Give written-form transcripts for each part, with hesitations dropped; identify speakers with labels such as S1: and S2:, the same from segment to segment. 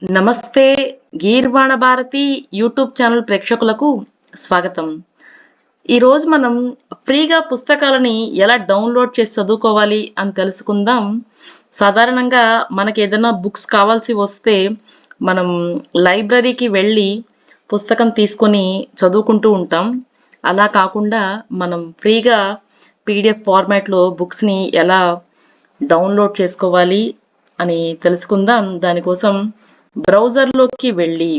S1: నమస్తే గీర్వాణ Bharati YouTube channel ప్రేక్షకులకు స్వాగతం. ఈరోజు మనం ఫ్రీగా పుస్తకాలని ఎలా డౌన్లోడ్ చేసి చదువుకోవాలి అని తెలుసుకుందాం. సాధారణంగా మనకి ఏదైనా బుక్స్ కావాల్సి వస్తే మనం లైబ్రరీకి వెళ్ళి పుస్తకం తీసుకొని చదువుకుంటూ ఉంటాం. అలా కాకుండా మనం ఫ్రీగా పీడిఎఫ్ ఫార్మాట్లో బుక్స్ని ఎలా డౌన్లోడ్ చేసుకోవాలి అని తెలుసుకుందాం. దానికోసం బ్రౌజర్లోకి వెళ్ళి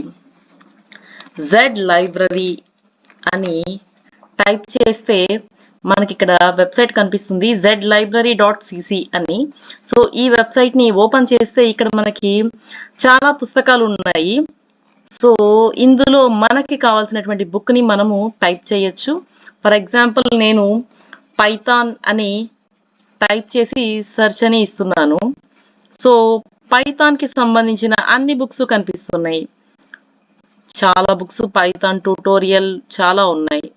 S1: జెడ్ లైబ్రరీ అని టైప్ చేస్తే మనకి ఇక్కడ వెబ్సైట్ కనిపిస్తుంది, zlibrary.cc అని. సో ఈ వెబ్సైట్ని ఓపెన్ చేస్తే ఇక్కడ మనకి చాలా పుస్తకాలు ఉన్నాయి. సో ఇందులో మనకి కావాల్సినటువంటి బుక్ని మనము టైప్ చేయొచ్చు. ఫర్ ఎగ్జాంపుల్ నేను పైథాన్ అని టైప్ చేసి సెర్చ్ అని ఇస్తున్నాను. సో పైథాన్కి సంబంధించిన అన్ని బుక్స్ కనిపిస్తున్నాయి. చాలా బుక్స్ పైథాన్ ట్యూటోరియల్ చాలా ఉన్నాయి.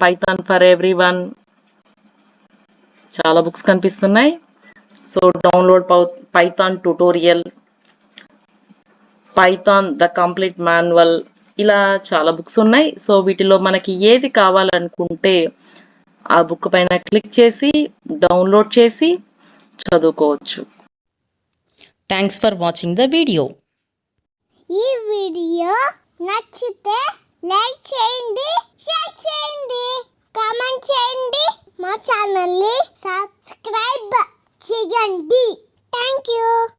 S1: పైథాన్ ఫర్ ఎవ్రీవన్ చాలా బుక్స్ కనిపిస్తున్నాయి. So download Python tutorial, Python the complete manual, ఇలా చాలా బుక్స్ ఉన్నాయి. సో వీటిలో మనకి ఏది కావాలనుకుంటే ఆ బుక్ పైన క్లిక్ చేసి డౌన్లోడ్ చేసి చదువుకోవచ్చు.
S2: Thanks for watching the video.
S3: ఈ వీడియో